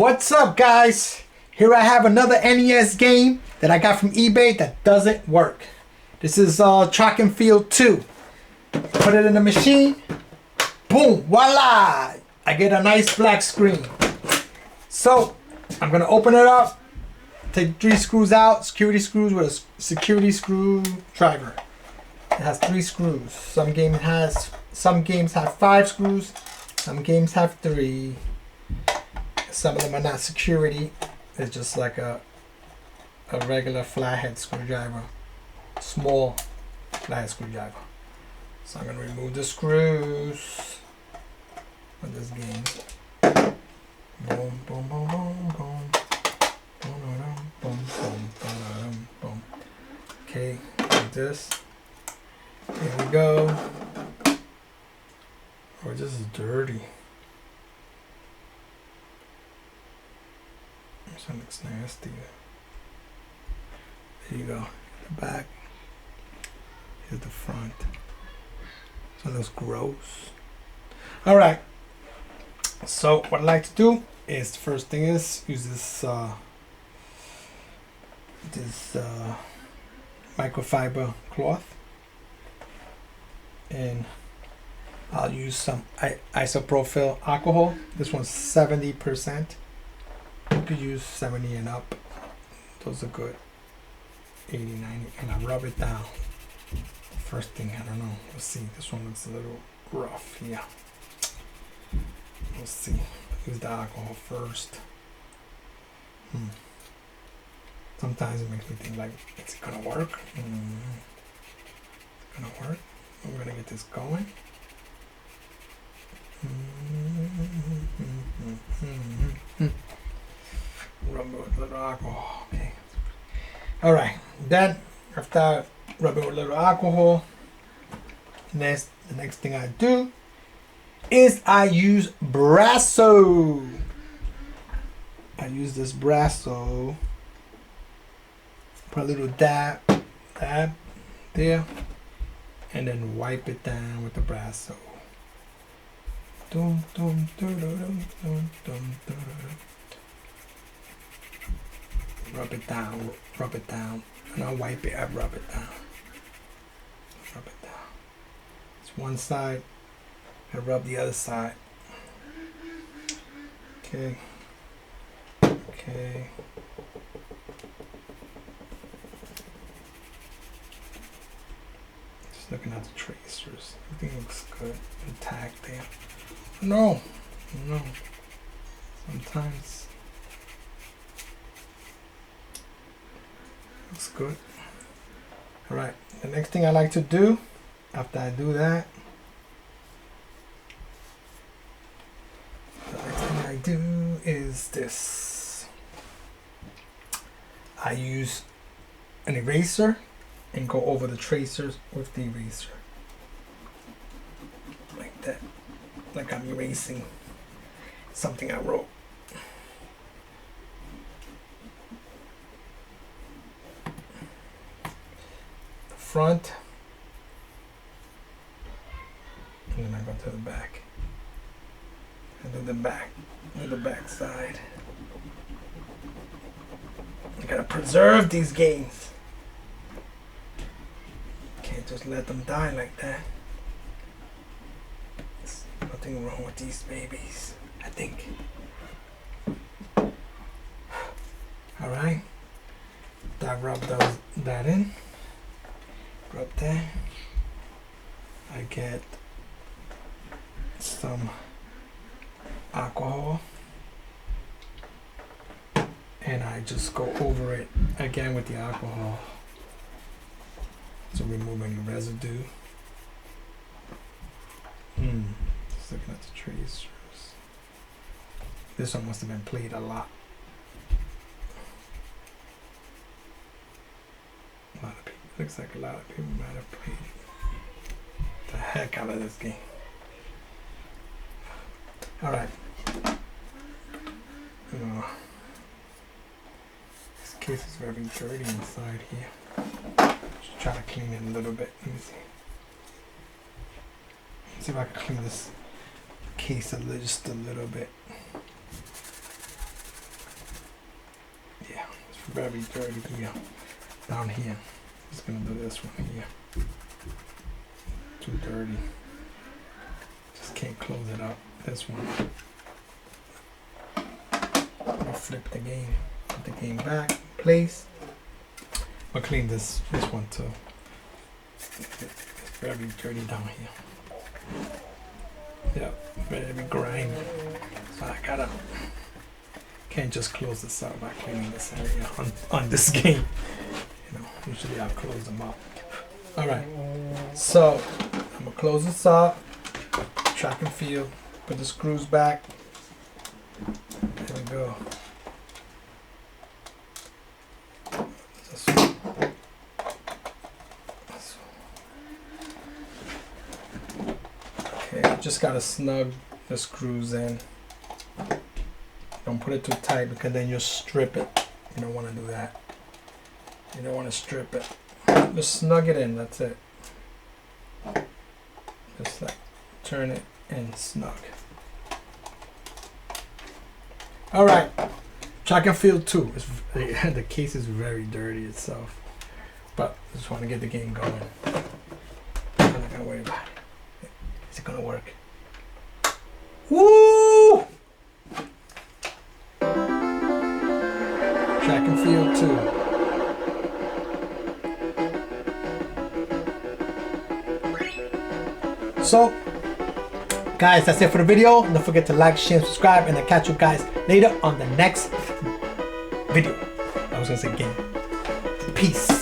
What's up, guys? Here I have another NES game that I got from eBay that doesn't work. This is Track and Field 2. Put it in the machine. Boom, voila! I get a nice black screen. So, I'm gonna open it up. Take 3 screws out, security screws with a security screwdriver. It has 3 screws. Some games have 5 screws. Some games have 3. Some of them are not security. It's just like a regular flathead screwdriver. Small flathead screwdriver. So I'm gonna remove the screws of this game. Boom, boom, boom, boom, boom. Boom, boom, boom, boom, boom. Okay, like this. Here we go. Oh, this is dirty. This one looks nasty. There you go. The back. Here's the front. This one looks gross. Alright. So what I like to do is the first thing is use this microfiber cloth, and I'll use some isopropyl alcohol. This one's 70%. You could use 70 and up. Those are good. 80, 90. And I rub it down. First thing, I don't know. Let's see. This one looks a little rough here. Let's see. Use the alcohol first. Sometimes it makes me think, like, is it gonna work? It's gonna work. I'm gonna get this going. Rub it with a little alcohol. Okay. Alright. Then, after rubbing with a little alcohol, the next thing I do is I use Brasso. I use this Brasso. Put a little dab there, and then wipe it down with the Brasso. Dum, dum, dum, dum, dum, dum, dum. Rub it down, and I'll wipe it, I rub it down. It's one side, I rub the other side. Okay. Just looking at the tracers, everything looks good, intact there. No, sometimes looks good. Alright, the next thing I like to do after I do that, the next thing I do is this. I use an eraser and go over the tracers with the eraser. Like that. Like I'm erasing something I wrote. The front, and then I go to the back. And then the back side. I gotta preserve these games. Can't just let them die like that. There's nothing wrong with these babies, I think. Alright. I rub that in. Rub that. I get some alcohol, and I just go over it again with the alcohol, so removing the residue. Just looking at the tracers. This one must have been played a lot. A lot of people. Looks like a lot of people might have played the heck out of this game. Alright. This case is very dirty inside here. Just try to clean it a little bit. Let me see. See if I can clean this case just a little bit. very dirty here. Down here. Just gonna do this one here. Too dirty. Just can't close it up. This one. I'll flip the game. Put the game back in place. I'll clean this one too. It's very dirty down here. Yeah, very grimy. So I gotta can't just close this up by cleaning this area on this game. You know, usually I'll close them up. Alright. So I'm gonna close this up. Track and field. Put the screws back. There we go. Okay, just gotta snug the screws in. Don't put it too tight because then you'll strip it. You don't want to do that. You don't want to strip it. Just snug it in, that's it. Just like turn it and snug. Alright, track and field 2. The case is very dirty itself. But I just want to get the game going. I'm not gonna worry about it. Is it gonna work? Woo! Track and field 2. So, guys, that's it for the video. Don't forget to like, share, and subscribe, and I'll catch you guys later on the next video. I was gonna say game. Peace.